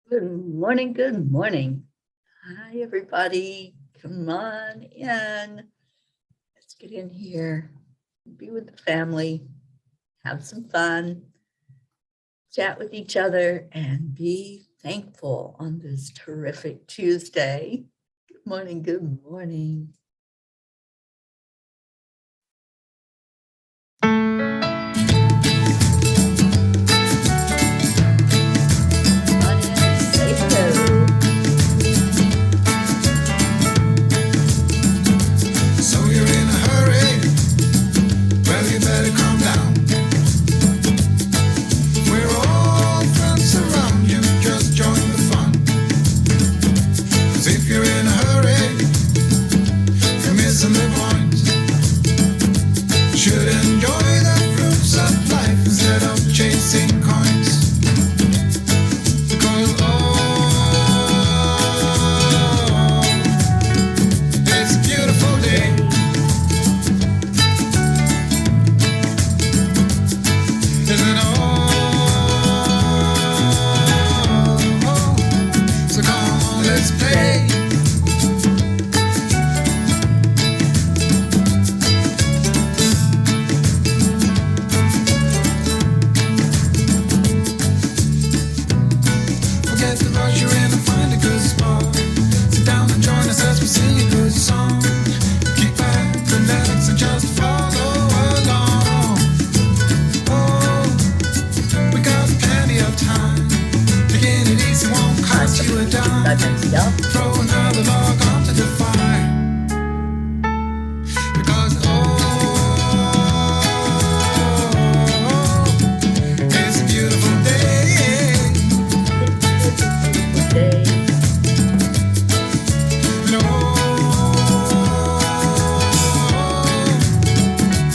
Good morning, good morning. Hi, everybody. Come on in. Let's get in here, be with the family, have some fun, chat with each other, and be thankful on this terrific Tuesday. Good morning, good morning. Come on in and say hello. So you're in a hurry? Well, you better calm down. We're all friends around you, just join the fun. 'Cause if you're in a hurry, you're missing the point. You should enjoy the fruits of life instead of chasing coins. Because it's a beautiful day. Isn't so come on, let's play. Forget the rush, you're in and find a good spot. Sit down and join us as we sing a good song. Keep back, relax, and just follow along. Oh, we got plenty of time. Taking it easy won't cost you a dime. Throw another log onto the fire. Because it's a beautiful day. No,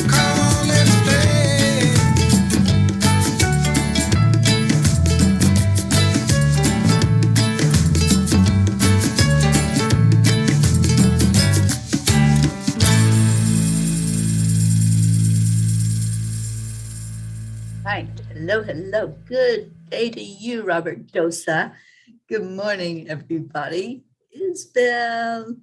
come on, let's play. Hi, hello, hello. Good day to you, Robert Dosa. Good morning, everybody. Isabel.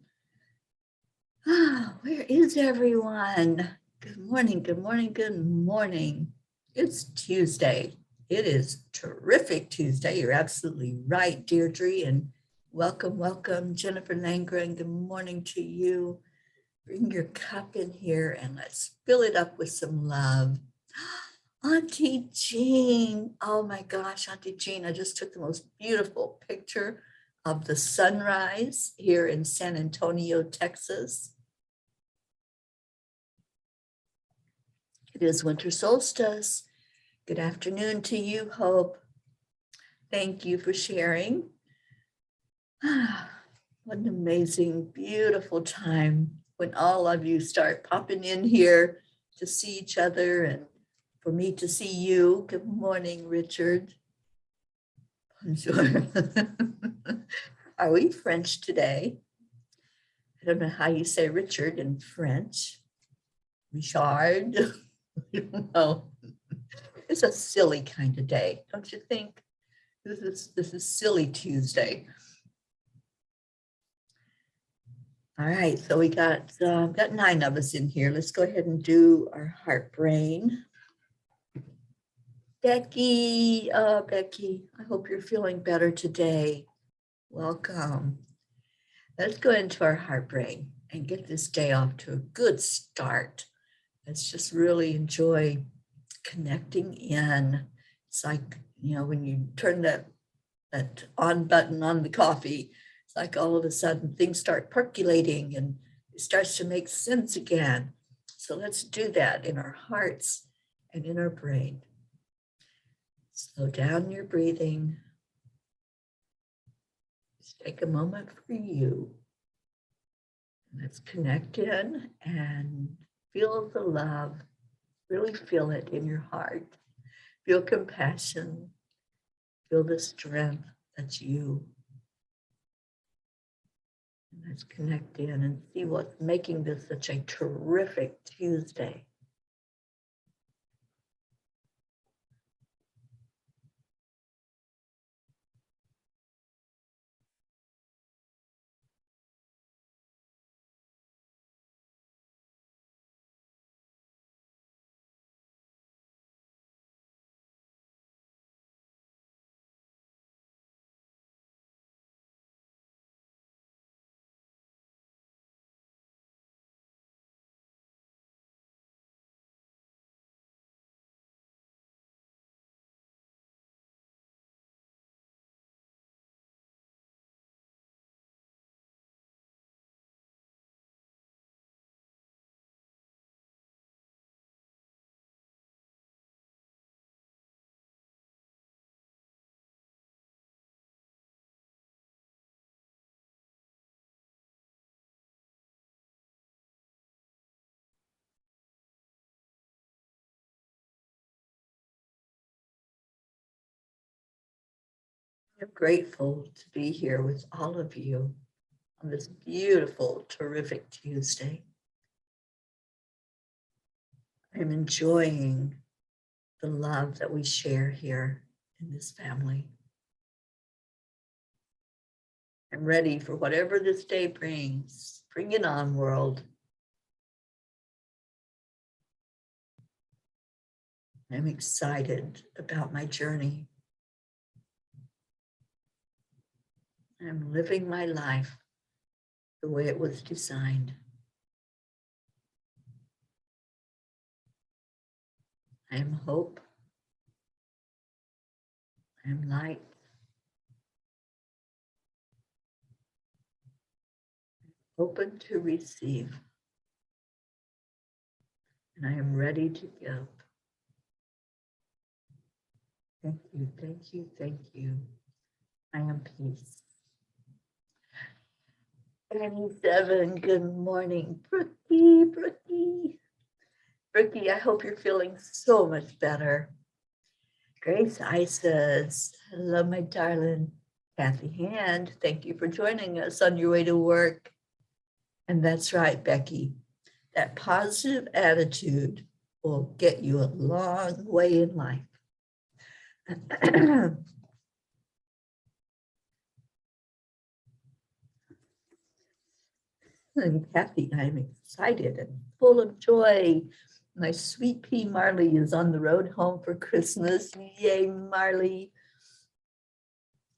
Where is everyone? Good morning, good morning, good morning. It's Tuesday. It is terrific Tuesday. You're absolutely right, Deirdre. And welcome, welcome, Jennifer Langren. Good morning to you. Bring your cup in here and let's fill it up with some love. Auntie Jean. Oh my gosh, Auntie Jean, I just took the most beautiful picture of the sunrise here in San Antonio, Texas. It is winter solstice. Good afternoon to you, Hope. Thank you for sharing. What an amazing, beautiful time when all of you start popping in here to see each other and for me to see you. Good morning, Richard. Bonjour. Are we French today? I don't know how you say Richard in French. Richard. I don't know. It's a silly kind of day, don't you think? This is silly Tuesday. All right, so we got 9 of us in here. Let's go ahead and do our heart brain. Becky, oh, Becky, I hope you're feeling better today. Welcome. Let's go into our heart brain and get this day off to a good start. Let's just really enjoy connecting in. It's like, when you turn that on button on the coffee, it's like all of a sudden things start percolating and it starts to make sense again. So let's do that in our hearts and in our brain. Slow down your breathing. Just take a moment for you. Let's connect in and feel the love. Really feel it in your heart. Feel compassion. Feel the strength that's you. And let's connect in and see what's making this such a terrific Tuesday. I'm grateful to be here with all of you on this beautiful, terrific Tuesday. I'm enjoying the love that we share here in this family. I'm ready for whatever this day brings. Bring it on, world. I'm excited about my journey. I'm living my life the way it was designed. I am hope. I am light. Open to receive. And I am ready to give. Thank you, thank you, thank you. I am peace. 97, good morning. Brookie. Brookie, I hope you're feeling so much better. Grace I says, hello, my darling. Kathy Hand, thank you for joining us on your way to work. And that's right, Becky. That positive attitude will get you a long way in life. And Kathy, I'm excited and full of joy. My sweet pea Marley is on the road home for Christmas. Yay, Marley.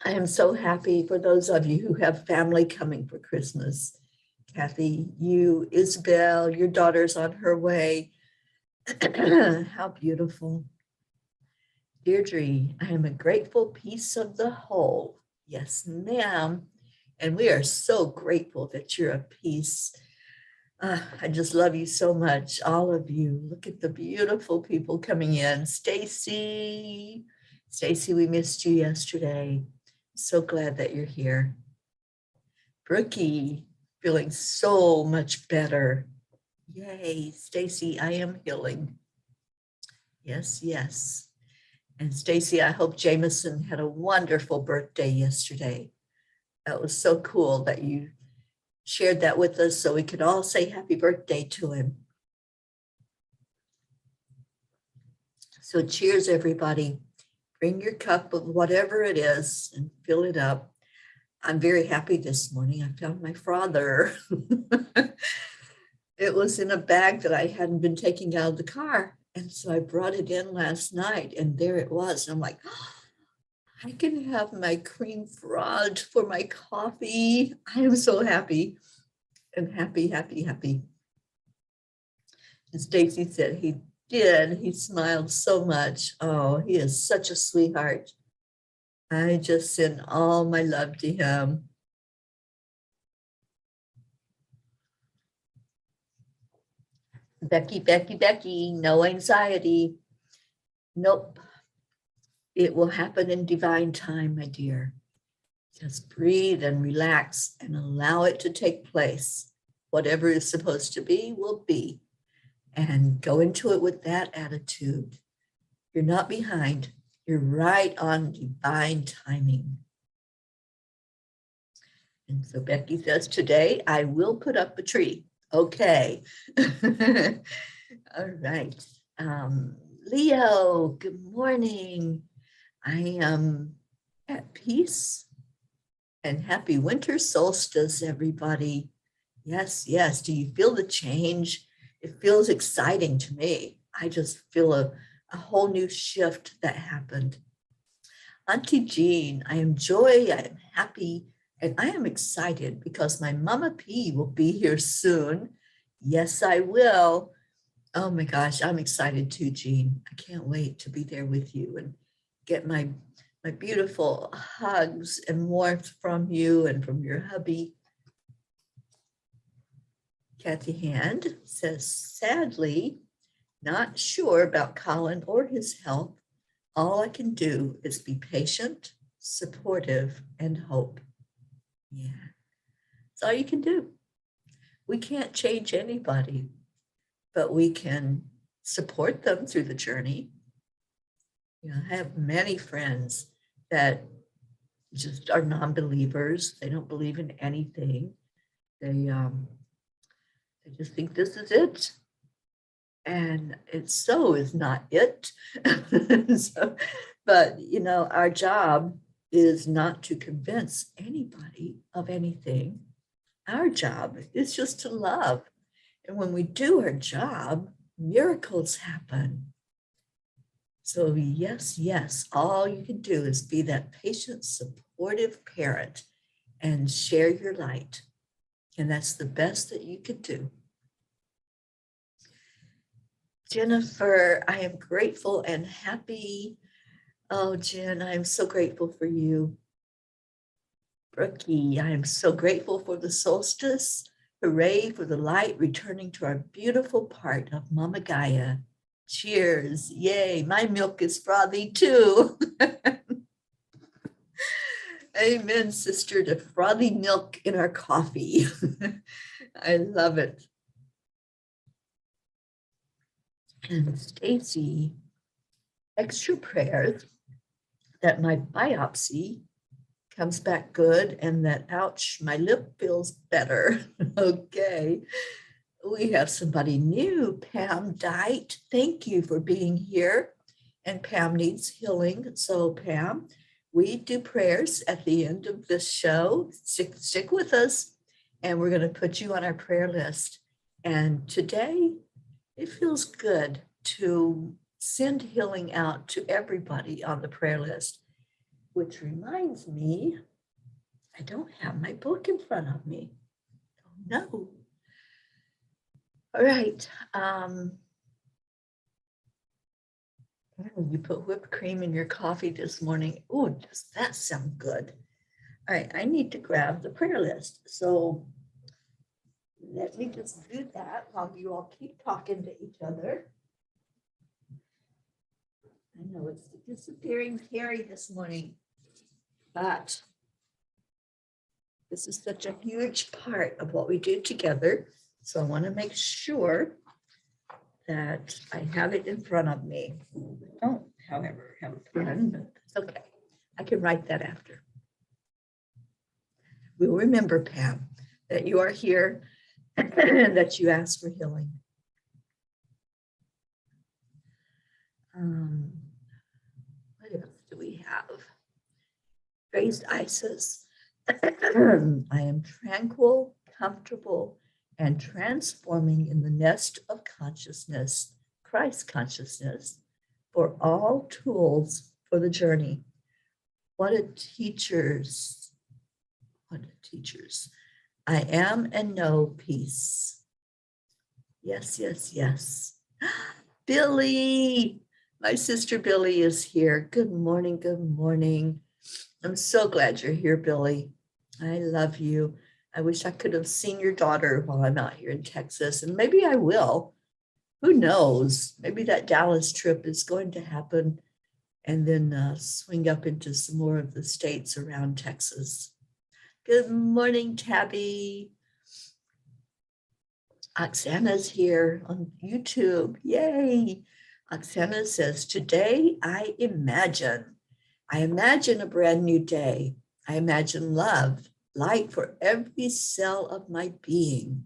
I am so happy for those of you who have family coming for Christmas. Kathy, you, Isabel, your daughter's on her way. How beautiful. Deirdre, I am a grateful piece of the whole. Yes, ma'am. And we are so grateful that you're a piece. I just love you so much, all of you. Look at the beautiful people coming in. Stacy, we missed you yesterday. So glad that you're here. Brookie, feeling so much better. Yay, Stacy, I am healing. Yes, yes. And Stacy, I hope Jameson had a wonderful birthday yesterday. That was so cool that you shared that with us so we could all say happy birthday to him. So cheers, everybody. Bring your cup of whatever it is and fill it up. I'm very happy this morning. I found my frother. It was in a bag that I hadn't been taking out of the car. And so I brought it in last night and there it was. And I'm like, oh, I can have my cream frothed for my coffee. I am so happy and happy. And Stacy said he did. He smiled so much. Oh, he is such a sweetheart. I just send all my love to him. Becky, no anxiety. Nope. It will happen in divine time, my dear. Just breathe and relax and allow it to take place. Whatever is supposed to be will be. And go into it with that attitude. You're not behind. You're right on divine timing. And so Becky says, today I will put up a tree. Okay. All right. Leo, good morning. I am at peace and happy winter solstice, everybody. Yes. Do you feel the change? It feels exciting to me. I just feel a whole new shift that happened. Auntie Jean, I am joy, I am happy, and I am excited because my Mama P will be here soon. Yes, I will. Oh my gosh, I'm excited too, Jean. I can't wait to be there with you and get my beautiful hugs and warmth from you and from your hubby. Kathy Hand says, sadly, not sure about Colin or his health. All I can do is be patient, supportive, and hope. Yeah, that's all you can do. We can't change anybody, but we can support them through the journey. You know, I have many friends that just are non-believers. They don't believe in anything. They just think this is it. And it so is not it. So, but, you know, our job is not to convince anybody of anything. Our job is just to love. And when we do our job, miracles happen. So yes, yes, all you can do is be that patient, supportive parent and share your light. And that's the best that you could do. Jennifer, I am grateful and happy. Oh, Jen, I am so grateful for you. Brookie, I am so grateful for the solstice. Hooray for the light returning to our beautiful part of Mama Gaia. Cheers. Yay. My milk is frothy too. Amen, sister, to frothy milk in our coffee. I love it. And Stacy, extra prayers that my biopsy comes back good and that, ouch, my lip feels better. Okay. We have somebody new, Pam Dite. Thank you for being here. And Pam needs healing. So Pam, we do prayers at the end of this show. Stick with us. And we're going to put you on our prayer list. And today, it feels good to send healing out to everybody on the prayer list, which reminds me, I don't have my book in front of me. Oh, no. All right. You put whipped cream in your coffee this morning. Oh, does that sound good? All right, I need to grab the prayer list. So let me just do that while you all keep talking to each other. I know it's the disappearing Teri this morning, but this is such a huge part of what we do together. So I want to make sure that I have it in front of me. I don't, however, have a pen, but it's okay. I can write that after. We'll remember, Pam, that you are here and that you asked for healing. What else do we have? Praised Isis. I am tranquil, comfortable, and transforming in the nest of consciousness, Christ consciousness, for all tools for the journey. What a teachers, what a teachers. I am and know peace. Yes, yes, yes. Billy, my sister Billy is here. Good morning, good morning. I'm so glad you're here, Billy. I love you. I wish I could have seen your daughter while I'm out here in Texas, and maybe I will. Who knows? Maybe that Dallas trip is going to happen and then swing up into some more of the states around Texas. Good morning, Tabby. Oksana's here on YouTube. Yay. Oksana says, today I imagine a brand new day. I imagine love, light for every cell of my being.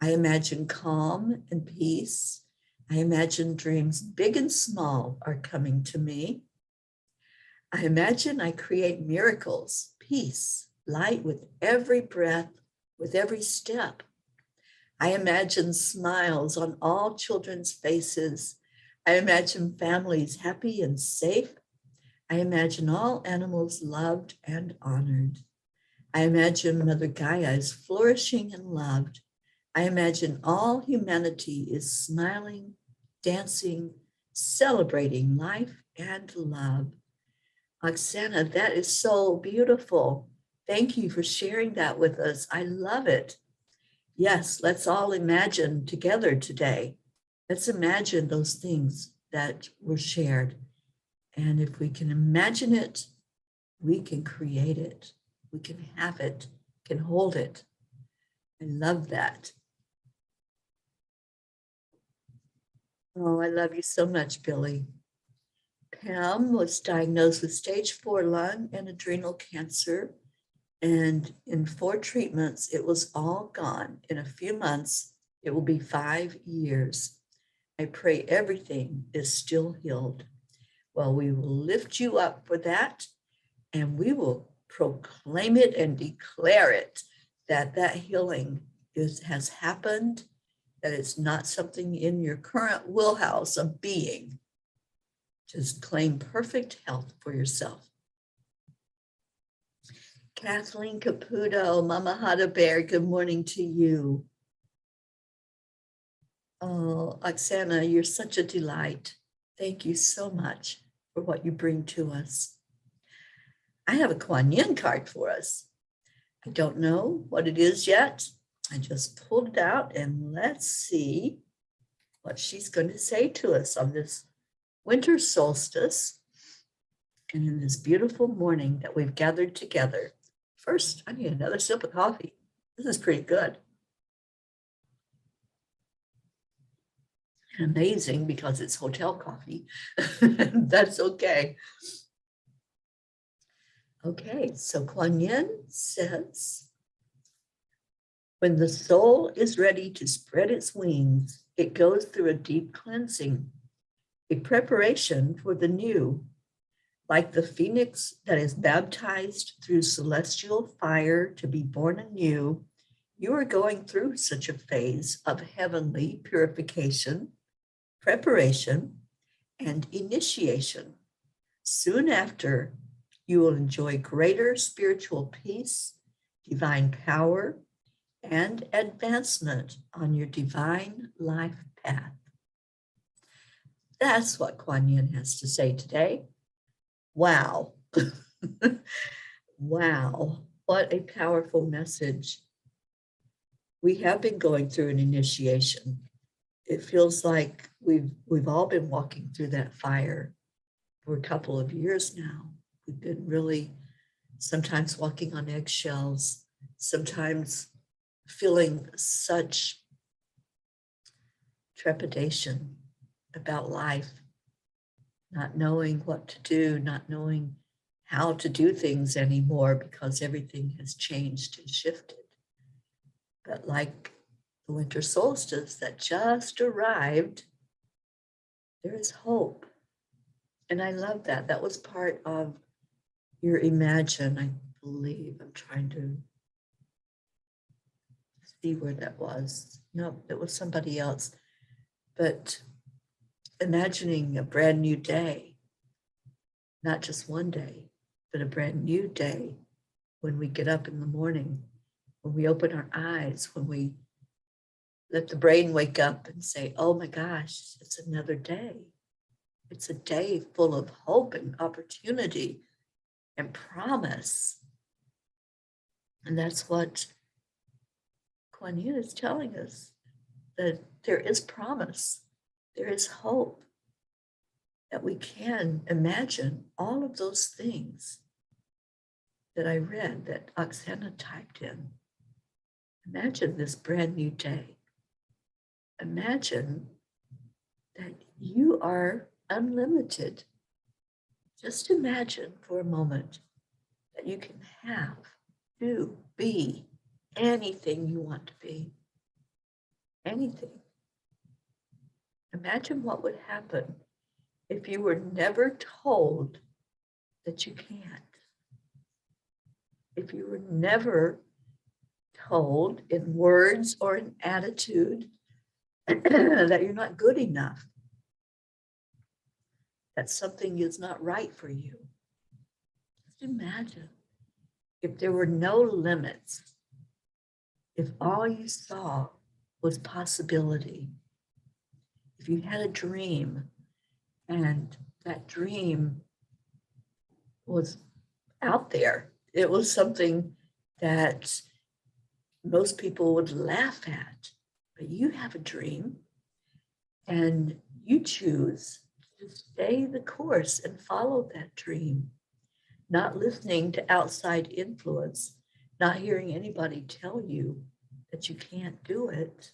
I imagine calm and peace. I imagine dreams big and small are coming to me. I imagine I create miracles, peace, light with every breath, with every step. I imagine smiles on all children's faces. I imagine families happy and safe. I imagine all animals loved and honored. I imagine Mother Gaia is flourishing and loved. I imagine all humanity is smiling, dancing, celebrating life and love. Oksana, that is so beautiful. Thank you for sharing that with us. I love it. Yes, let's all imagine together today. Let's imagine those things that were shared. And if we can imagine it, we can create it. We can have it, can hold it. I love that. Oh, I love you so much, Billy. Pam was diagnosed with stage 4 lung and adrenal cancer. And in 4 treatments, it was all gone. In a few months, it will be 5 years. I pray everything is still healed. Well, we will lift you up for that, and we will proclaim it and declare it that that healing has happened, that it's not something in your current wheelhouse of being. Just claim perfect health for yourself. Kathleen Caputo, Mama Hada Bear, good morning to you. Oh, Oksana, you're such a delight. Thank you so much for what you bring to us. I have a Kuan Yin card for us. I don't know what it is yet. I just pulled it out, and let's see what she's going to say to us on this winter solstice and in this beautiful morning that we've gathered together. First, I need another sip of coffee. This is pretty good. And amazing because it's hotel coffee. That's okay. Okay, so Kuan Yin says, when the soul is ready to spread its wings, it goes through a deep cleansing, a preparation for the new. Like the phoenix that is baptized through celestial fire to be born anew, you are going through such a phase of heavenly purification, preparation, and initiation. Soon after, you will enjoy greater spiritual peace, divine power, and advancement on your divine life path. That's what Kuan Yin has to say today. Wow. Wow. What a powerful message. We have been going through an initiation. It feels like we've all been walking through that fire for a couple of years now. We've been really sometimes walking on eggshells, sometimes feeling such trepidation about life, not knowing what to do, not knowing how to do things anymore because everything has changed and shifted. But like the winter solstice that just arrived, there is hope. And I love that. That was part of your Imagine, I believe. I'm trying to see where that was. No, it was somebody else. But imagining a brand new day, not just one day, but a brand new day when we get up in the morning, when we open our eyes, when we let the brain wake up and say, oh my gosh, it's another day. It's a day full of hope and opportunity and promise. And that's what Kuan Yin is telling us, that there is promise, there is hope, that we can imagine all of those things that I read, that Oksana typed in. Imagine this brand new day. Imagine that you are unlimited. Just imagine for a moment that you can have, do, be anything you want to be. Anything. Imagine what would happen if you were never told that you can't. If you were never told in words or in attitude that you're not good enough, that something is not right for you. Just imagine if there were no limits, if all you saw was possibility, if you had a dream and that dream was out there, it was something that most people would laugh at, but you have a dream and you choose to stay the course and follow that dream, not listening to outside influence, not hearing anybody tell you that you can't do it.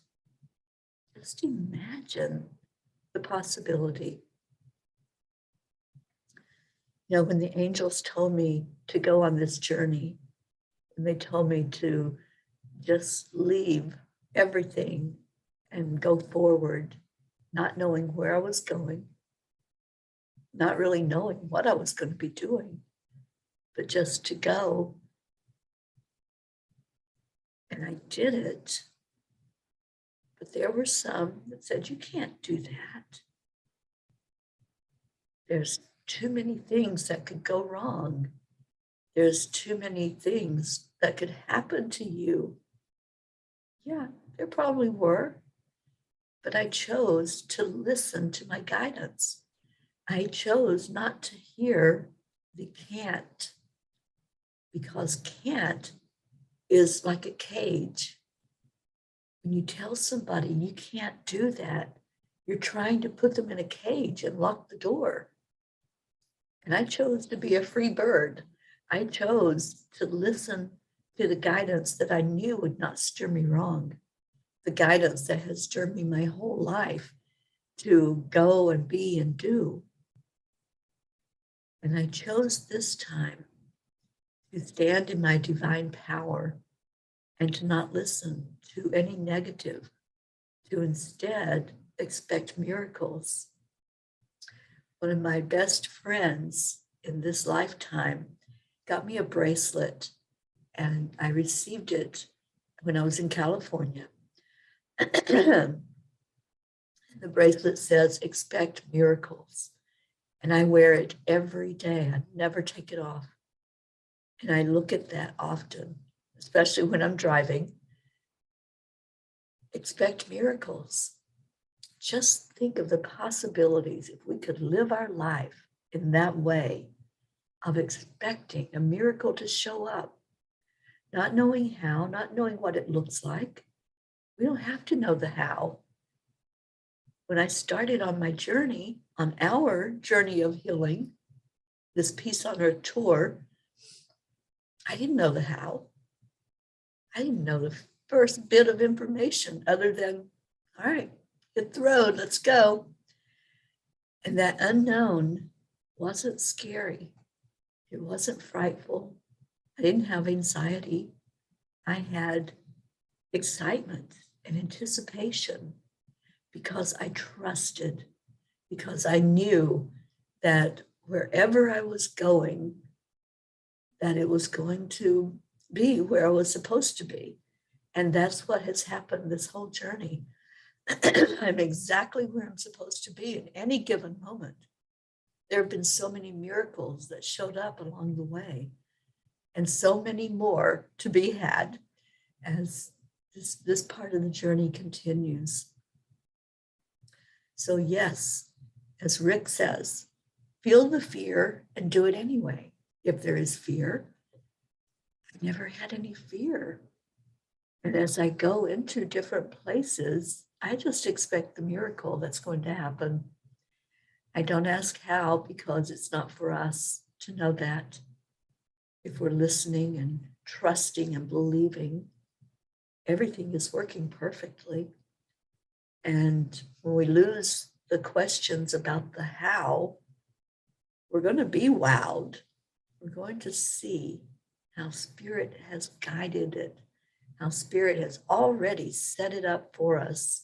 Just imagine the possibility. You know, when the angels told me to go on this journey, and they told me to just leave everything and go forward, not knowing where I was going, not really knowing what I was going to be doing, but just to go. And I did it. But there were some that said, you can't do that. There's too many things that could go wrong. There's too many things that could happen to you. Yeah, there probably were. But I chose to listen to my guidance. I chose not to hear the can't, because can't is like a cage. When you tell somebody you can't do that, you're trying to put them in a cage and lock the door. And I chose to be a free bird. I chose to listen to the guidance that I knew would not steer me wrong, the guidance that has steered me my whole life to go and be and do. And I chose this time to stand in my divine power and to not listen to any negative, to instead expect miracles. One of my best friends in this lifetime got me a bracelet, and I received it when I was in California. The bracelet says, expect miracles. And I wear it every day. I never take it off. And I look at that often, especially when I'm driving. Expect miracles. Just think of the possibilities if we could live our life in that way of expecting a miracle to show up, not knowing how, not knowing what it looks like. We don't have to know the how. When I started on my journey, on our journey of healing, this Peace on Earth tour, I didn't know the how. I didn't know the first bit of information other than, all right, hit the road, let's go. And that unknown wasn't scary. It wasn't frightful. I didn't have anxiety. I had excitement and anticipation because I trusted, because I knew that wherever I was going, that it was going to be where I was supposed to be. And that's what has happened this whole journey. I'm exactly where I'm supposed to be in any given moment. There have been so many miracles that showed up along the way, and so many more to be had as this part of the journey continues. So yes, as Rick says, feel the fear and do it anyway. If there is fear, I've never had any fear. And as I go into different places, I just expect the miracle that's going to happen. I don't ask how, because it's not for us to know that. If we're listening and trusting and believing, everything is working perfectly. And when we lose the questions about the how, we're going to be wowed. We're going to see how Spirit has guided it, how Spirit has already set it up for us.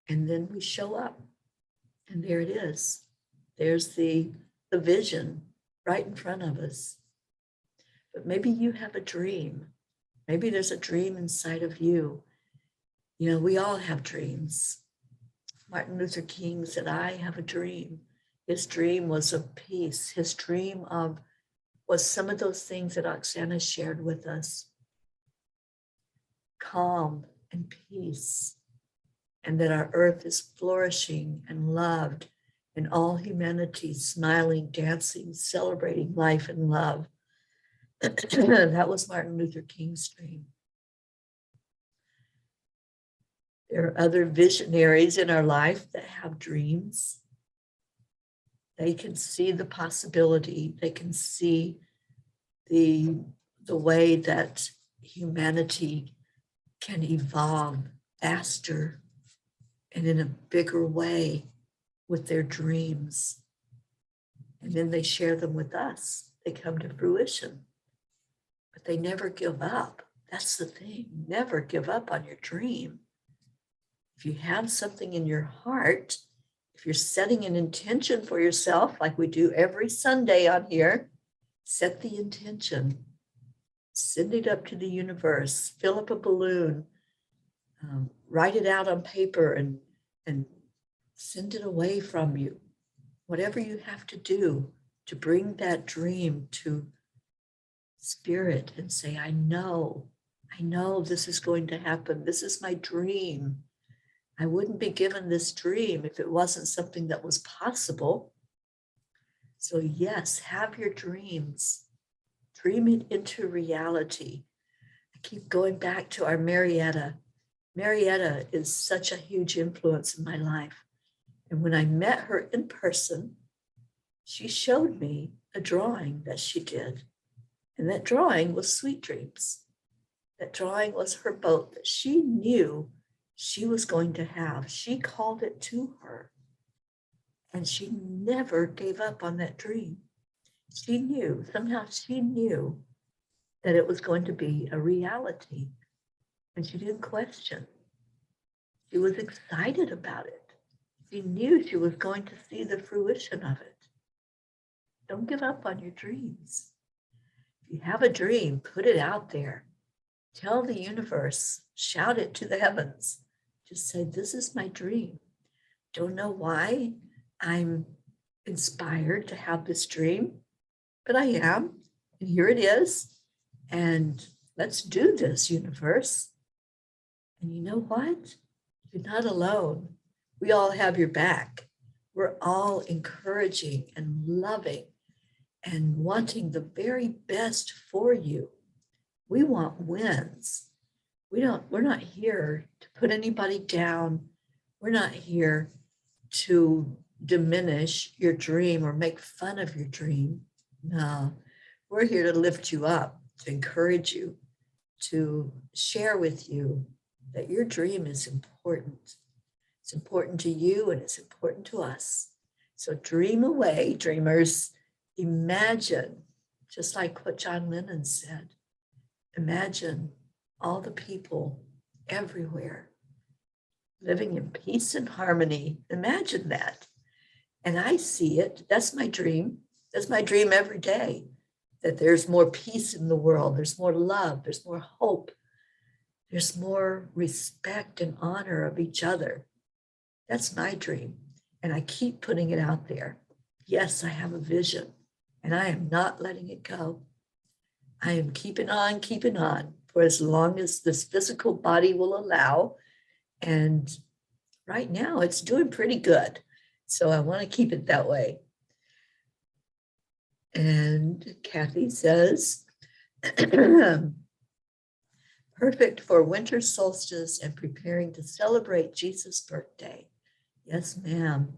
And then we show up, and there it is. There's the vision right in front of us. But maybe you have a dream. Maybe there's a dream inside of you. You know, we all have dreams. Martin Luther King said, I have a dream. His dream was of peace. His dream was some of those things that Oksana shared with us. Calm and peace. And that our earth is flourishing and loved, and all humanity smiling, dancing, celebrating life and love. That was Martin Luther King's dream. There are other visionaries in our life that have dreams. They can see the possibility. They can see the way that humanity can evolve faster and in a bigger way with their dreams. And then they share them with us. They come to fruition, but they never give up. That's the thing. Never give up on your dream. If you have something in your heart, if you're setting an intention for yourself, like we do every Sunday on here, set the intention, send it up to the universe, fill up a balloon, write it out on paper and send it away from you. Whatever you have to do to bring that dream to spirit and say, I know this is going to happen. This is my dream. I wouldn't be given this dream if it wasn't something that was possible. So yes, have your dreams. Dream it into reality. I keep going back to our Marietta. Marietta is such a huge influence in my life. And when I met her in person, she showed me a drawing that she did. And that drawing was Sweet Dreams. That drawing was her boat that she knew she was going to have. She called it to her. And she never gave up on that dream. She knew, somehow she knew that it was going to be a reality. And she didn't question. She was excited about it. She knew she was going to see the fruition of it. Don't give up on your dreams. If you have a dream, put it out there. Tell the universe, shout it to the heavens. Just say, this is my dream. Don't know why I'm inspired to have this dream, but I am, and here it is. And let's do this, universe. And you know what? You're not alone. We all have your back. We're all encouraging and loving and wanting the very best for you. We want wins. We're not here to put anybody down. We're not here to diminish your dream or make fun of your dream. No, we're here to lift you up, to encourage you, to share with you that your dream is important. It's important to you and it's important to us. So dream away, dreamers. Imagine, just like what John Lennon said, imagine all the people everywhere living in peace and harmony. Imagine that. And I see it. That's my dream. That's my dream every day, that there's more peace in the world. There's more love. There's more hope. There's more respect and honor of each other. That's my dream. And I keep putting it out there. Yes, I have a vision and I am not letting it go. I am keeping on for as long as this physical body will allow. And right now it's doing pretty good. So I want to keep it that way. And Kathy says, perfect for winter solstice and preparing to celebrate Jesus' birthday. Yes, ma'am,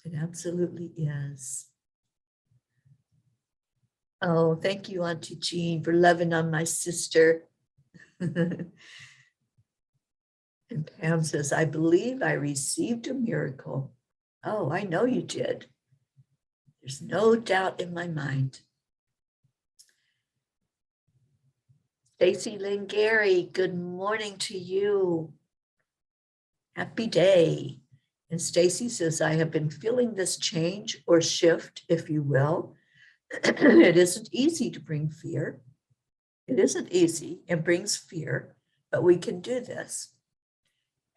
it absolutely is. Oh, thank you, Auntie Jean, for loving on my sister. And Pam says, I believe I received a miracle. Oh, I know you did. There's no doubt in my mind. Stacy Lynn Gary, good morning to you. Happy day. And Stacy says, I have been feeling this change or shift, if you will. It isn't easy to bring fear. It isn't easy. It brings fear, but we can do this.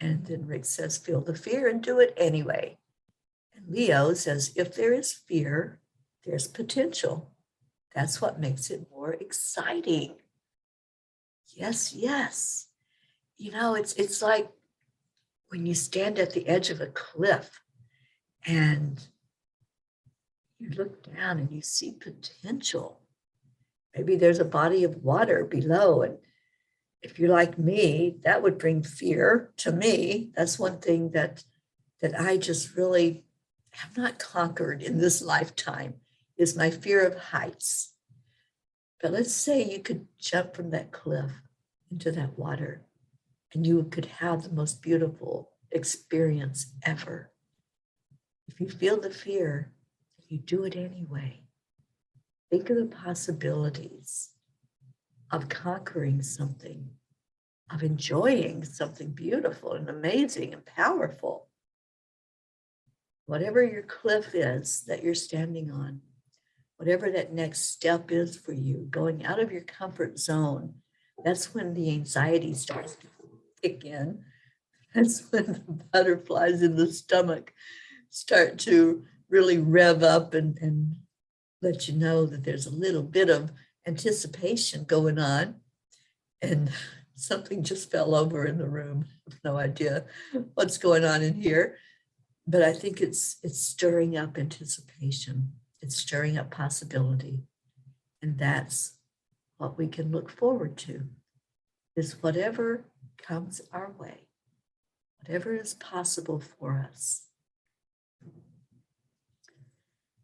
And then Rick says, feel the fear and do it anyway. And Leo says, if there is fear, there's potential. That's what makes it more exciting. Yes, yes. You know, it's like when you stand at the edge of a cliff and you look down and you see potential. Maybe there's a body of water below. And if you're like me, that would bring fear to me. That's one thing that I just really have not conquered in this lifetime, is my fear of heights. But let's say you could jump from that cliff into that water and you could have the most beautiful experience ever. If you feel the fear, you do it anyway. Think of the possibilities of conquering something, of enjoying something beautiful and amazing and powerful. Whatever your cliff is that you're standing on, whatever that next step is for you, going out of your comfort zone, that's when the anxiety starts to kick in. That's when the butterflies in the stomach start to really rev up and let you know that there's a little bit of anticipation going on. And something just fell over in the room. I have no idea what's going on in here, but I think it's stirring up anticipation. It's stirring up possibility. And that's what we can look forward to, is whatever comes our way, whatever is possible for us.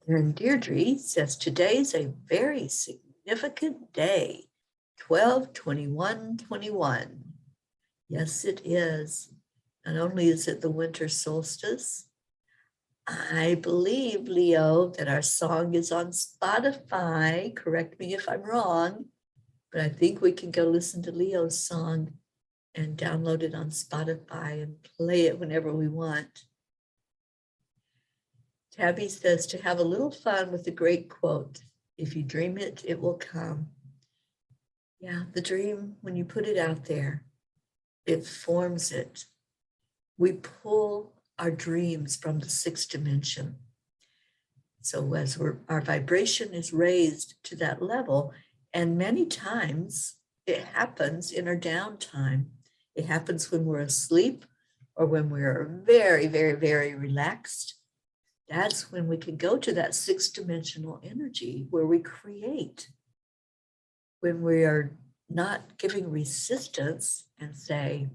And Deirdre says, today's a very significant day, 12/21/21. Yes, it is. Not only is it the winter solstice, I believe, Leo, that our song is on Spotify. Correct me if I'm wrong, but I think we can go listen to Leo's song and download it on Spotify and play it whenever we want. Tabby says to have a little fun with the great quote, if you dream it, it will come. Yeah, the dream, when you put it out there, it forms it. We pull our dreams from the sixth dimension. So as our vibration is raised to that level, and many times it happens in our downtime. It happens when we're asleep or when we're very, very, very relaxed. That's when we can go to that sixth dimensional energy where we create. When we are not giving resistance and say,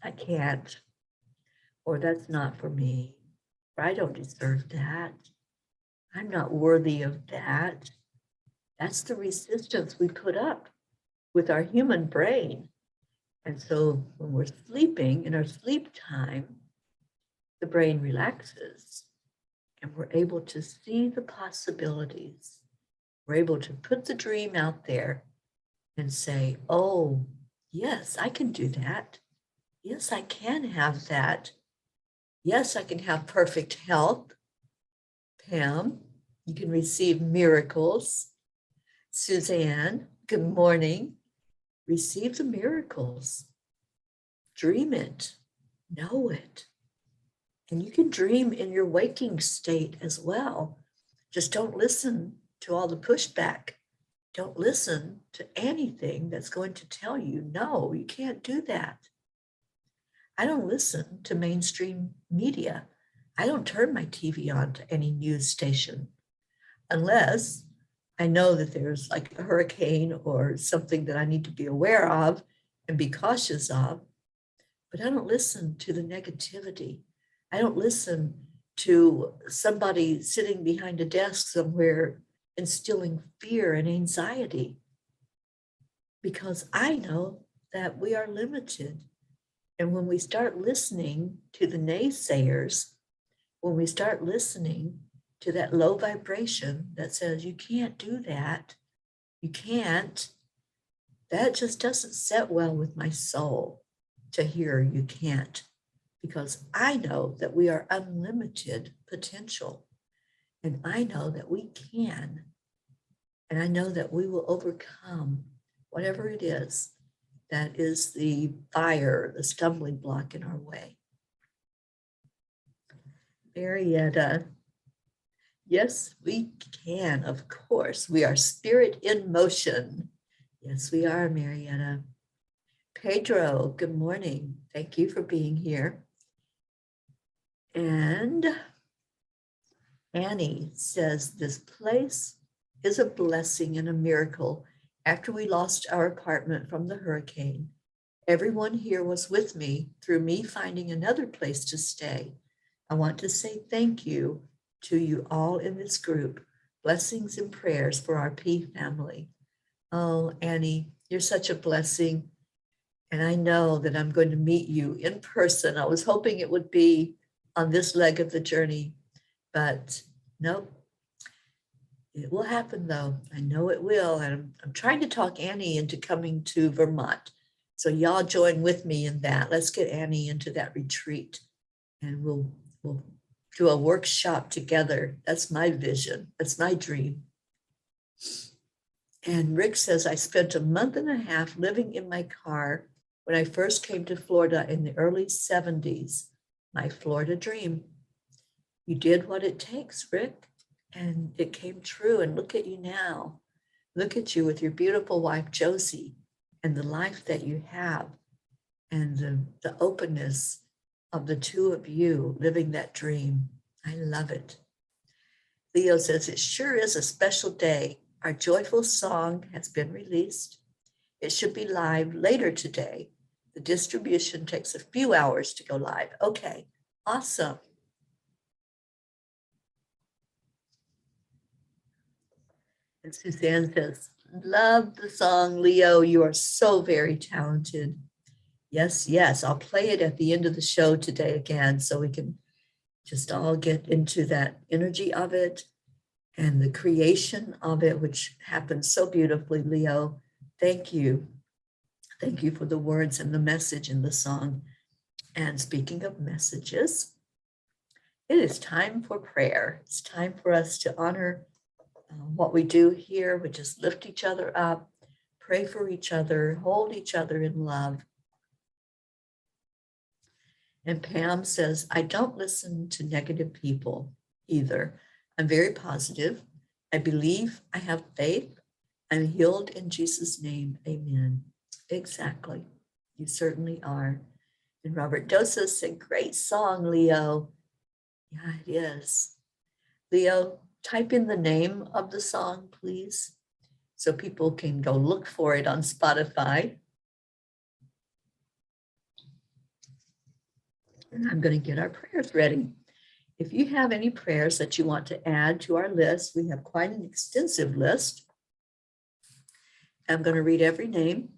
I can't, or that's not for me, or I don't deserve that. I'm not worthy of that. That's the resistance we put up with our human brain. And so when we're sleeping, in our sleep time, the brain relaxes and we're able to see the possibilities. We're able to put the dream out there and say, oh, yes, I can do that. Yes, I can have that. Yes, I can have perfect health. Pam, you can receive miracles. Suzanne, good morning. Receive the miracles. Dream it. Know it. And you can dream in your waking state as well. Just don't listen to all the pushback. Don't listen to anything that's going to tell you, no, you can't do that. I don't listen to mainstream media. I don't turn my TV on to any news station unless I know that there's like a hurricane or something that I need to be aware of and be cautious of. But I don't listen to the negativity. I don't listen to somebody sitting behind a desk somewhere instilling fear and anxiety, because I know that we are limited. And when we start listening to the naysayers, when we start listening to that low vibration that says, you can't do that, you can't, that just doesn't set well with my soul to hear you can't, because I know that we are unlimited potential. And I know that we can. And I know that we will overcome whatever it is that is the fire, the stumbling block in our way. Marietta, yes, we can, of course. We are spirit in motion. Yes, we are, Marietta. Pedro, good morning. Thank you for being here. And Annie says, this place is a blessing and a miracle. After we lost our apartment from the hurricane, everyone here was with me through me finding another place to stay. I want to say thank you to you all in this group. Blessings and prayers for our P family. Oh, Annie, you're such a blessing. And I know that I'm going to meet you in person. I was hoping it would be on this leg of the journey, but nope, It will happen though. I know it will. And I'm trying to talk Annie into coming to Vermont. So y'all join with me in that. Let's get Annie into that retreat and we'll do a workshop together. That's my vision. That's my dream. And Rick says, I spent a month and a half living in my car when I first came to Florida in the early 70s. My Florida dream. You did what it takes, Rick, and it came true. And look at you now. Look at you with your beautiful wife, Josie, and the life that you have, and the openness of the two of you living that dream. I love it. Leo says, it sure is a special day. Our joyful song has been released. It should be live later today. The distribution takes a few hours to go live. Okay, awesome. And Suzanne says, love the song, Leo. You are so very talented. Yes, yes. I'll play it at the end of the show today again so we can just all get into that energy of it and the creation of it, which happens so beautifully, Leo. Thank you. Thank you for the words and the message in the song. And speaking of messages, it is time for prayer. It's time for us to honor what we do here. We just lift each other up, pray for each other, hold each other in love. And Pam says, I don't listen to negative people either. I'm very positive. I believe, I have faith. I'm healed in Jesus' name. Amen. Exactly. You certainly are. And Robert Dosa said, great song, Leo. Yeah, it is. Leo, type in the name of the song, please, so people can go look for it on Spotify. And I'm going to get our prayers ready. If you have any prayers that you want to add to our list, we have quite an extensive list. I'm going to read every name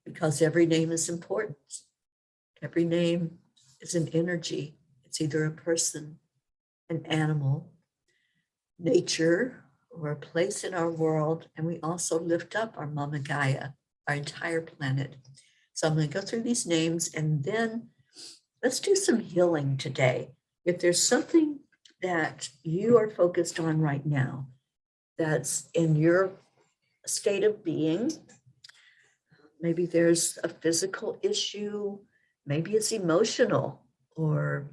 because every name is important. Every name is an energy. It's either a person, an animal, nature, or a place in our world. And we also lift up our Mama Gaia, our entire planet. So I'm going to go through these names and then let's do some healing today. If there's something that you are focused on right now that's in your state of being, maybe there's a physical issue, maybe it's emotional or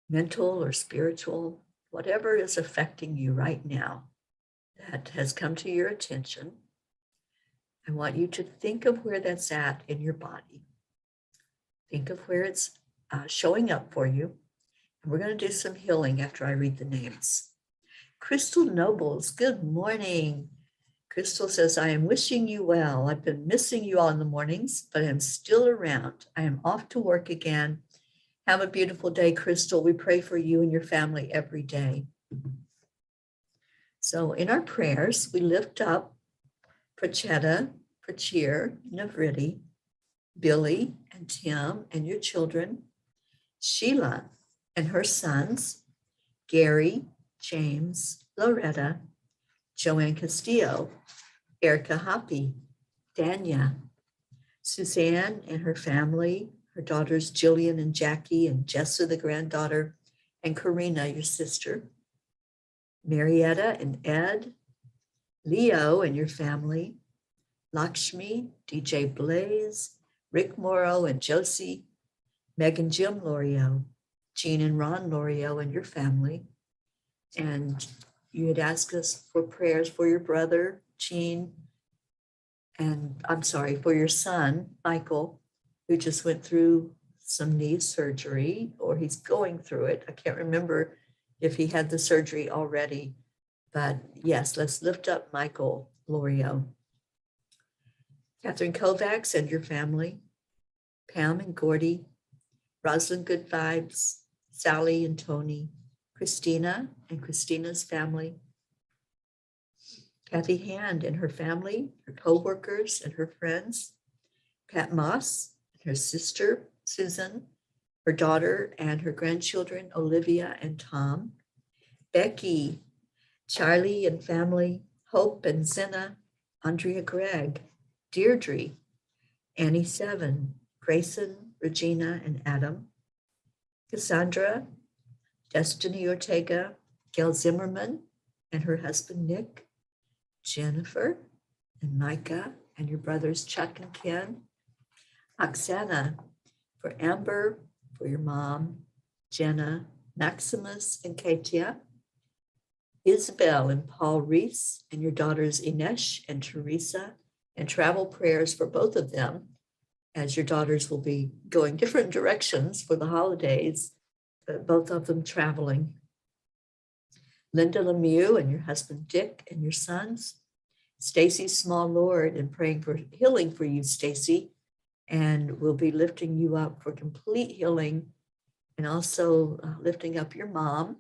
mental or spiritual, whatever is affecting you right now that has come to your attention, I want you to think of where that's at in your body. Think of where it's showing up for you. And we're going to do some healing after I read the names. Crystal Nobles, good morning. Crystal says, I am wishing you well. I've been missing you all in the mornings, but I'm still around. I am off to work again. Have a beautiful day, Crystal. We pray for you and your family every day. So in our prayers, we lift up Prachetta, Prachir, Navriti, Billy and Tim and your children, Sheila and her sons, Gary, James, Loretta, Joanne Castillo, Erica Hoppy, Dania, Suzanne and her family, her daughters Jillian and Jackie and Jessa, the granddaughter, and Karina, your sister, Marietta and Ed, Leo and your family, Lakshmi, DJ Blaze, Rick Morrow and Josie, Meg and Jim Lorio, Jean and Ron Lorio and your family. And you had asked us for prayers for your brother, Jean, and for your son, Michael, who just went through some knee surgery, or he's going through it. I can't remember if he had the surgery already, but yes, let's lift up Michael Lorio. Catherine Kovacs and your family, Pam and Gordy, Rosalind Good Vibes, Sally and Tony, Christina and Christina's family, Kathy Hand and her family, her co-workers and her friends, Pat Moss and her sister, Susan, her daughter and her grandchildren, Olivia and Tom, Becky, Charlie and family, Hope and Zena, Andrea Gregg, Deirdre, Annie Seven, Grayson, Regina, and Adam, Cassandra, Destiny Ortega, Gail Zimmerman and her husband Nick, Jennifer and Micah and your brothers Chuck and Ken, Oksana, for Amber, for your mom, Jenna, Maximus and Katia, Isabel and Paul Reese and your daughters Inesh and Teresa, and travel prayers for both of them, as your daughters will be going different directions for the holidays, but both of them traveling. Linda Lemieux and your husband Dick and your sons, Stacy Small Lord, and praying for healing for you, Stacy, and we'll be lifting you up for complete healing, and also lifting up your mom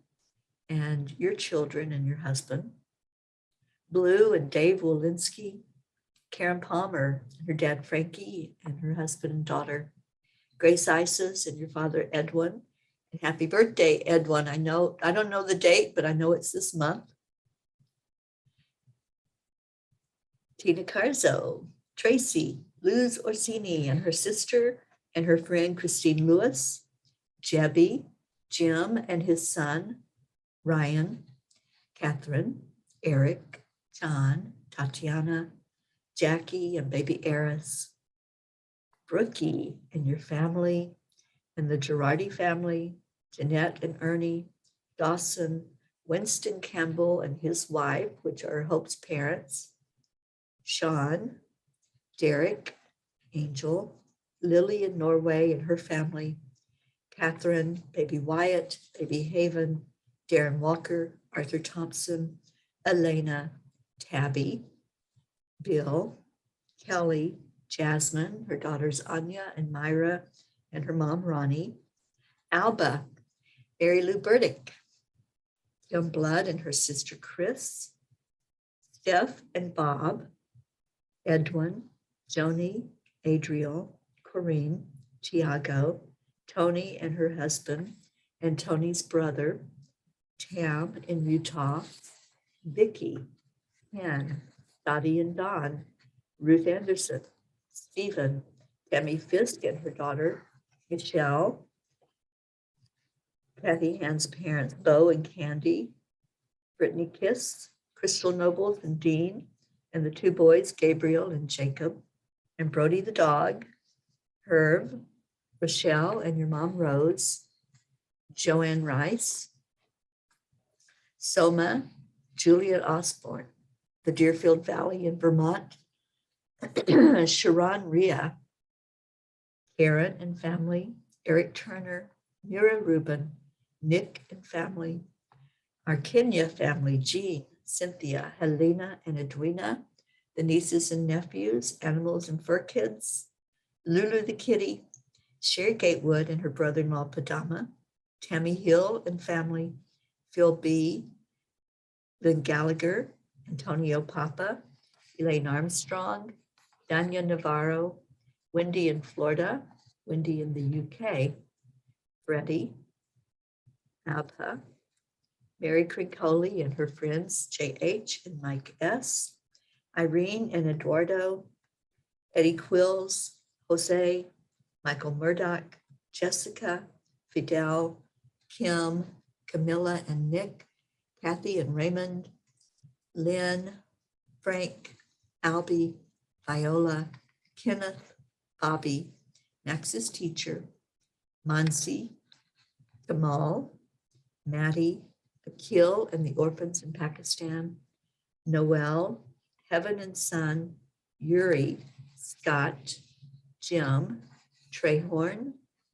and your children and your husband. Blue and Dave Walensky, Karen Palmer and her dad Frankie and her husband and daughter, Grace Isis and your father Edwin, and happy birthday, Edwin. I don't know the date, but I know it's this month. Tina Carzo, Tracy, Luz Orsini and her sister and her friend Christine Lewis, Jebby, Jim and his son, Ryan, Catherine, Eric, John, Tatiana, Jackie and baby Eris, Brookie and your family, and the Girardi family, Jeanette and Ernie, Dawson, Winston Campbell and his wife, which are Hope's parents, Sean, Derek, Angel, Lily in Norway and her family, Catherine, baby Wyatt, baby Haven, Darren Walker, Arthur Thompson, Elena, Tabby, Bill, Kelly, Jasmine, her daughters Anya and Myra, and her mom Ronnie, Alba, Mary Lou Burdick, Young Blood and her sister Chris, Steph and Bob, Edwin, Joni, Adriel, Corinne, Tiago, Tony and her husband, and Tony's brother, Tam in Utah, Vicky, Ann, Dottie and Don, Ruth Anderson, Stephen, Tammy Fisk and her daughter, Michelle, Kathy Hand's parents, Bo and Candy, Brittany Kiss, Crystal Nobles and Dean, and the two boys, Gabriel and Jacob, and Brody the dog, Herb, Rochelle and your mom, Rose, Joanne Rice, Soma, Juliet Osborne, the Deerfield Valley in Vermont, Sharon Rhea, Karen and family, Eric Turner, Mira Rubin, Nick and family, our Kenya family, Jean, Cynthia, Helena and Edwina, the nieces and nephews, animals and fur kids, Lulu the kitty, Sherry Gatewood and her brother-in-law Padama, Tammy Hill and family, Phil B., Lynn Gallagher, Antonio Papa, Elaine Armstrong, Danya Navarro, Wendy in Florida, Wendy in the UK, Freddie, Abha, Mary Crincoli and her friends, J.H. and Mike S., Irene and Eduardo, Eddie Quills, Jose, Michael Murdoch, Jessica, Fidel, Kim, Camilla and Nick, Kathy and Raymond, Lynn, Frank, Albie, Viola, Kenneth, Bobby, Max's teacher, Mansi, Kamal, Maddie, Akil and the orphans in Pakistan, Noel, Heaven and Son, Yuri, Scott, Jim, Trehorn,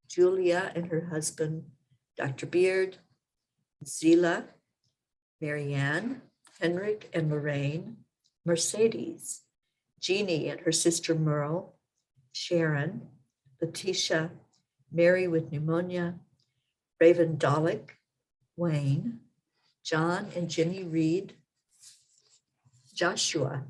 Julia and her husband, Dr. Beard, Zila, Marianne, Henrik and Lorraine, Mercedes, Jeannie and her sister Merle, Sharon, Letitia, Mary with pneumonia, Raven Dalek, Wayne, John and Jenny Reed, Joshua,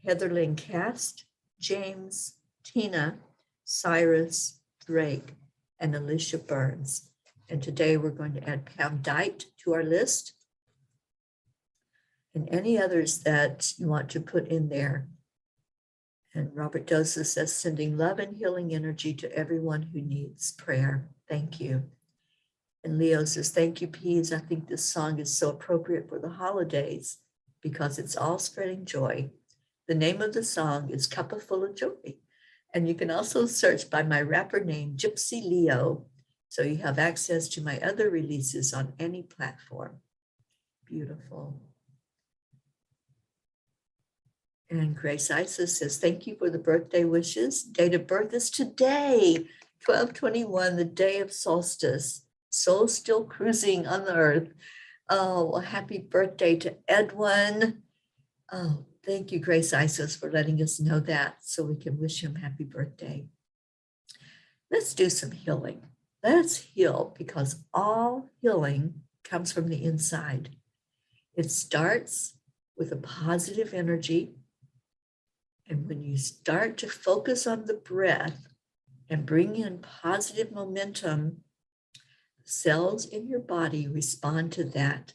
Heatherlyn Cast, James, Tina, Cyrus, Drake, and Alicia Burns. And today we're going to add Pam Dite to our list. and any others that you want to put in there. And Robert Dosa says, sending love and healing energy to everyone who needs prayer. Thank you. And Leo says, thank you, Peas. I think this song is so appropriate for the holidays because it's all spreading joy. The name of the song is Cuppa JoY. And you can also search by my rapper name, Gypsy Leo. So you have access to my other releases on any platform. Beautiful. And Grace Isis says, thank you for the birthday wishes. Date of birth is today, 12/21, the day of solstice. Soul still cruising on the earth. Oh, well, happy birthday to Edwin. Oh, thank you, Grace Isis, for letting us know that so we can wish him happy birthday. Let's do some healing. Let's heal because all healing comes from the inside. It starts with a positive energy. And when you start to focus on the breath and bring in positive momentum, cells in your body respond to that.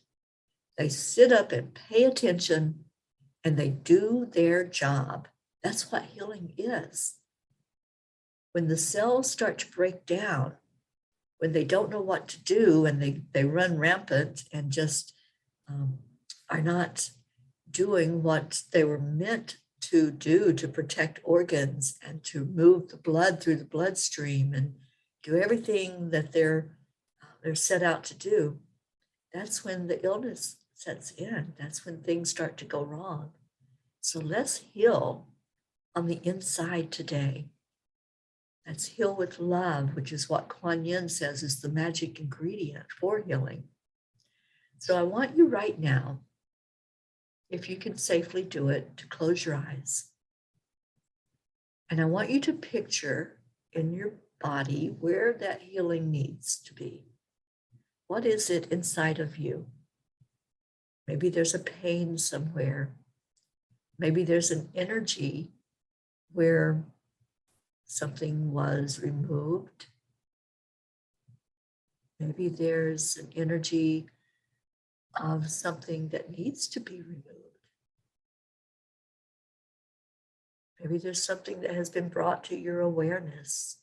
They sit up and pay attention and they do their job. That's what healing is. When the cells start to break down, when they don't know what to do and they run rampant and just are not doing what they were meant to do to protect organs and to move the blood through the bloodstream and do everything that they're set out to do, that's when the illness sets in. That's when things start to go wrong. So let's heal on the inside today. Let's heal with love, which is what Kuan Yin says is the magic ingredient for healing. So I want you right now, if you can safely do it, to close your eyes. And I want you to picture in your body where that healing needs to be. What is it inside of you? Maybe there's a pain somewhere. Maybe there's an energy where something was removed. Maybe there's an energy of something that needs to be removed. Maybe there's something that has been brought to your awareness.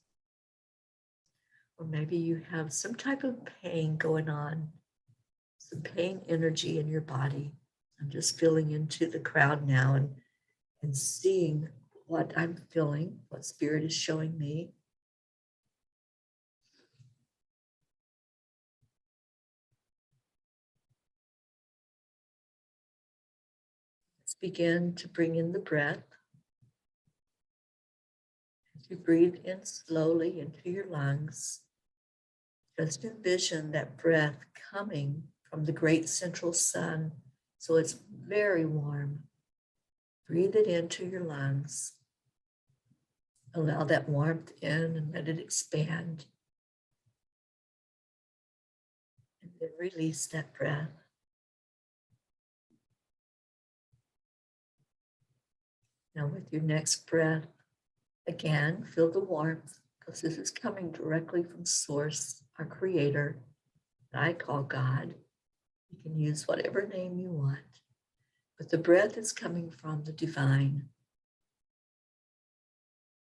Or maybe you have some type of pain going on, some pain energy in your body. I'm just feeling into the crowd now and seeing what I'm feeling, what Spirit is showing me. Let's begin to bring in the breath. As you breathe in slowly into your lungs, just envision that breath coming from the great central sun, so it's very warm. Breathe it into your lungs. Allow that warmth in and let it expand. And then release that breath. Now with your next breath, again, feel the warmth because this is coming directly from Source, our Creator, that I call God. You can use whatever name you want, but the breath is coming from the divine.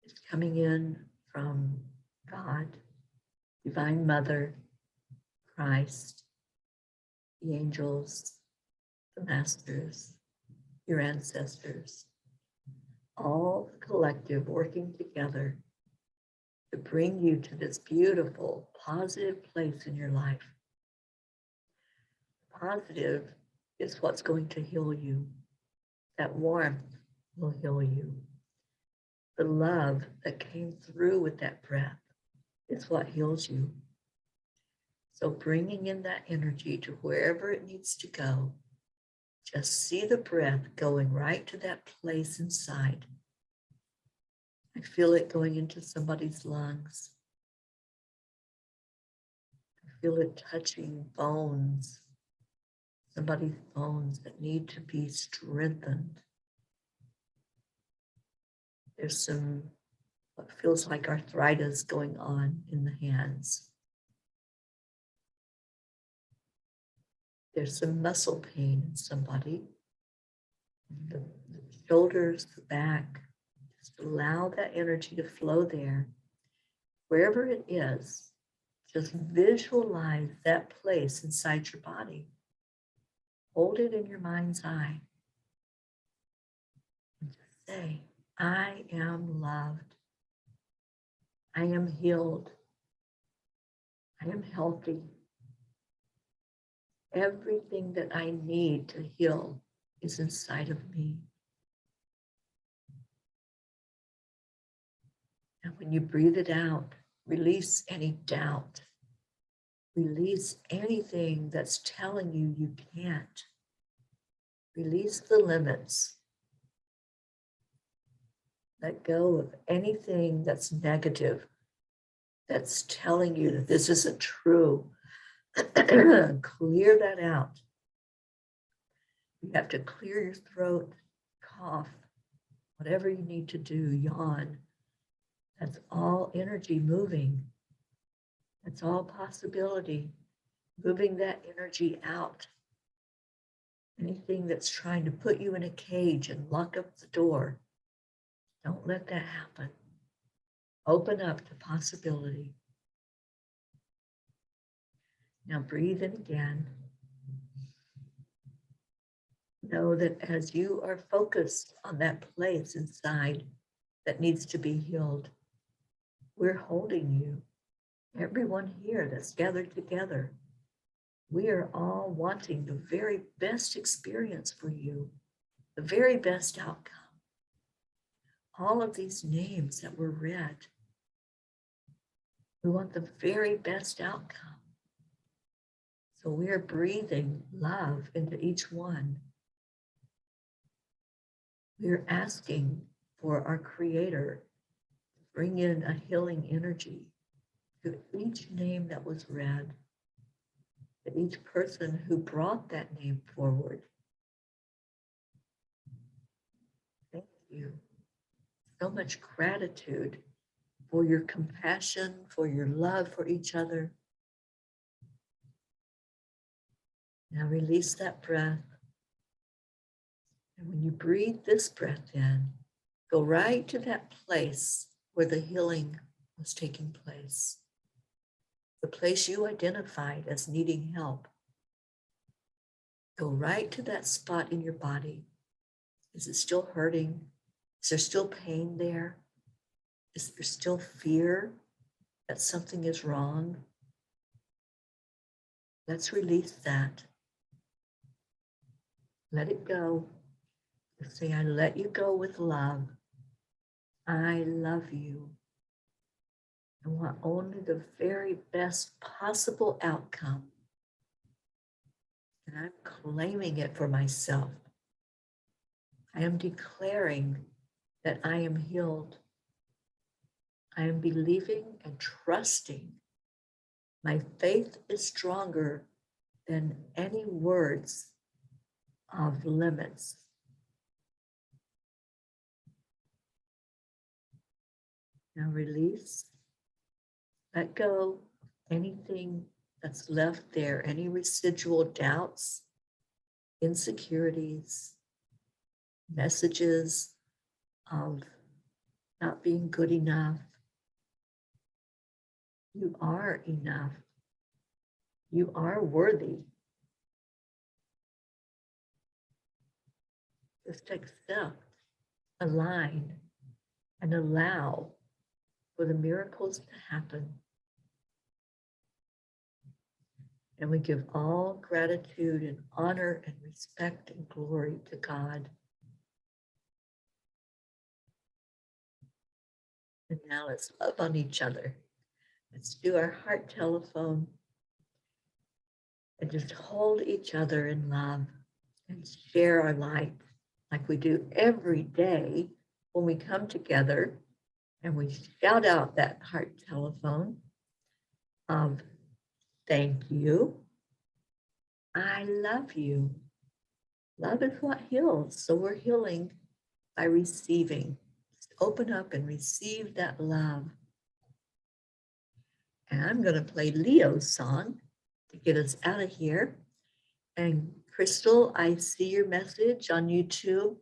It's coming in from God, Divine Mother, Christ, the angels, the masters, your ancestors, all the collective working together to bring you to this beautiful, positive place in your life. Positive is what's going to heal you. That warmth will heal you. The love that came through with that breath is what heals you. So bringing in that energy to wherever it needs to go, just see the breath going right to that place inside. I feel it going into somebody's lungs. I feel it touching bones, somebody's bones that need to be strengthened. There's some, what feels like arthritis going on in the hands. There's some muscle pain in somebody. the shoulders, the back. Just allow that energy to flow there. Wherever it is, just visualize that place inside your body. Hold it in your mind's eye. And just say, I am loved. I am healed. I am healthy. Everything that I need to heal is inside of me. And when you breathe it out, release any doubt. Release anything that's telling you you can't. Release the limits. Let go of anything that's negative, that's telling you that this isn't true. Clear that out. You have to clear your throat, cough, whatever you need to do, yawn. That's all energy moving. That's all possibility. Moving that energy out. Anything that's trying to put you in a cage and lock up the door, don't let that happen. Open up to possibility. Now breathe in again. Know that as you are focused on that place inside that needs to be healed, we're holding you. Everyone here that's gathered together, we are all wanting the very best experience for you, the very best outcome. All of these names that were read, we want the very best outcome. So we are breathing love into each one. We are asking for our Creator to bring in a healing energy to each name that was read, to each person who brought that name forward. Thank you. So much gratitude for your compassion, for your love for each other. Now release that breath. And when you breathe this breath in, go right to that place where the healing was taking place. The place you identified as needing help. Go right to that spot in your body. Is it still hurting? Is there still pain there? Is there still fear that something is wrong? Let's release that. Let it go. Say, I let you go with love. I love you. I want only the very best possible outcome. And I'm claiming it for myself. I am declaring that I am healed. I am believing and trusting. My faith is stronger than any words of limits. Now release, let go of anything that's left there, any residual doubts, insecurities, messages of not being good enough. You are enough. You are worthy. Just accept, align, and allow for the miracles to happen. And we give all gratitude and honor and respect and glory to God. And now let's love on each other. Let's do our heart telephone and just hold each other in love and share our light like we do every day when we come together and we shout out that heart telephone of thank you. I love you. Love is what heals. So we're healing by receiving. Just open up and receive that love. And I'm going to play Leo's song to get us out of here. And Crystal, I see your message on YouTube.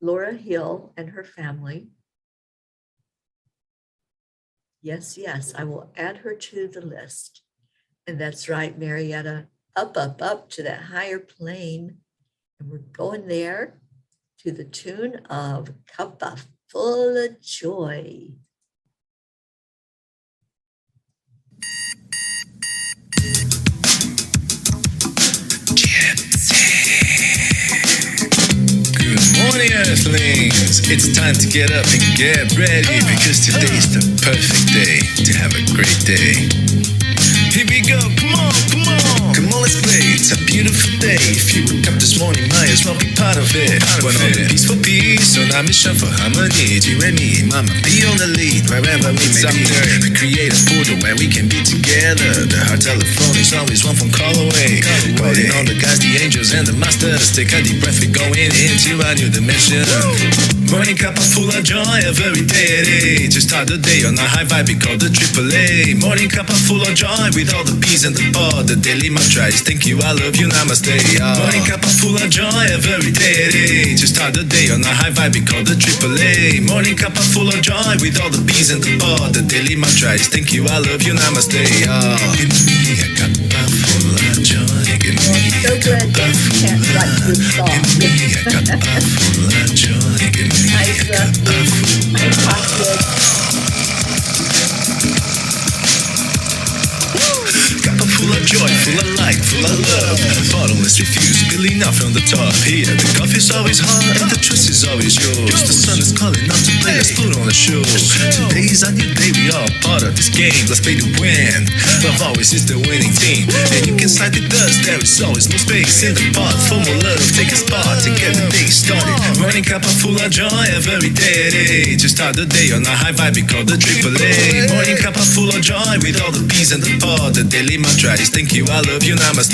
Laura Hill and her family. Yes, yes, I will add her to the list. And that's right, Marietta, up, up, up to that higher plane. And we're going there to the tune of Cuppa Full of Joy. Good morning, Earthlings. It's time to get up and get ready because today's the perfect day to have a great day. Here we go, come on, come on. Come on, let's play. It's a beautiful day. If you woke up this morning, might as well be part of it. We're on a peace for peace, on our mission for harmony. You and me, mama, be on the lead wherever we may be. We create a portal where we can be together. The heart telephone is always one phone call away. Calling all the guys, the angels and the masters. Take a deep breath, we're going into a new dimension. Morning cup full of joy, every day. Just start the day on a high vibe, we call the AAA. Morning cup full of joy with all the peas and the pod. The daily mantra is thank you, I love you, namaste. Morning cup full of joy, every day. Just start the day on a high vibe, we call the AAA. Morning cup full of joy with all the peas and the pod. The daily mantra is thank you, I love you, namaste. Give me a cup full of joy. Give me So good that you can't write this song. a cup full of joy. Give me Hi, Pasha. Cup full of joy, full of light, full of love. Bottomless refuse, spilling out from the top. Here, the coffee's always hot and the trust is always yours. The sun is calling out to play, let's put on a show. Today's a new day, we all part of this game. Let's play to win. Love always is the winning team. And you can side with us, there is always no space in the pot. For more love, take a spot to get the day started. Morning cup full of joy, every day. Just start the day on a high vibe, we call the AAA. Morning cup full of joy with all the peas and the pod. The daily mantra is thank you, I love you, namaste.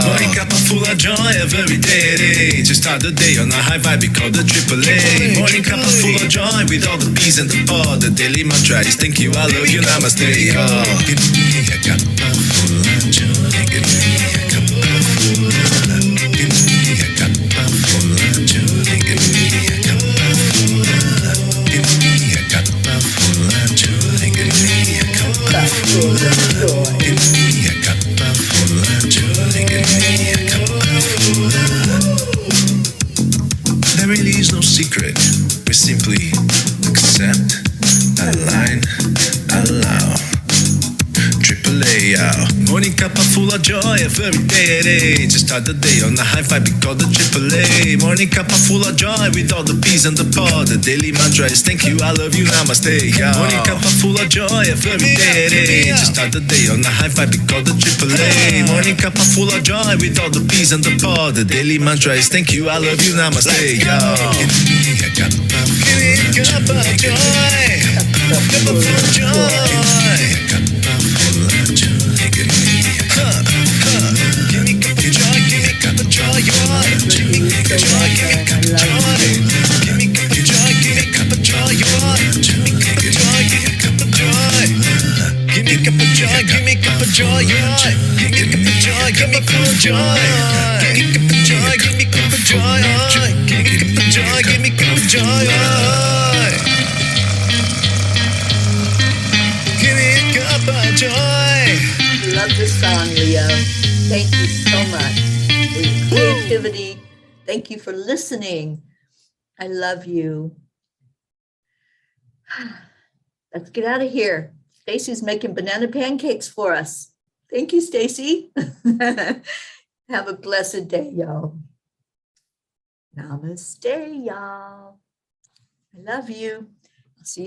Morning cup full of joy, every day. Just start the day on a high vibe, we call the AAA. Morning cup full of joy with all the peas and the pod. The daily mantra is thank you, I love you, namaste. Give me a cup full of joy. Give me a cup full of love. Give me a cup full of joy. Give me a cup full of love. Give me a cup full of joy. Give me a cup full of love. Give me a cup full of joy. Give me a cup full of love. There really is no secret. We simply accept, align, allow. AAA, morning cup full of joy, every day. Just start the day on a high vibe, we call the AAA. Morning cup full of joy with all the peas and the pod. The daily mantra is thank you, I love you, namaste. Morning cup full of joy, every day. Just start the day on a high vibe, we call the AAA. Morning cup full of joy with all the peas and the pod. The daily mantra is thank you, I love you, namaste. Give me a cup of joy. Cup of joy. Give me a cup of joy, give me a cup of joy, give me a cup of joy, give me a cup of joy, give me a cup of joy, give me a cup of joy, give me a cup of joy, give me a cup of joy, give me a cup of joy, give me a cup of joy, give me a cup of joy, give me a cup of joy, give me a cup of joy, give me a cup of joy, give me a cup of joy, give me a cup of joy, give me a cup of joy. Love this song, Leo. Thank you so much for your creativity. Thank you for listening. I love you. Let's get out of here. Stacy's making banana pancakes for us. Thank you, Stacy. Have a blessed day, y'all. Namaste, y'all. I love you. I'll see you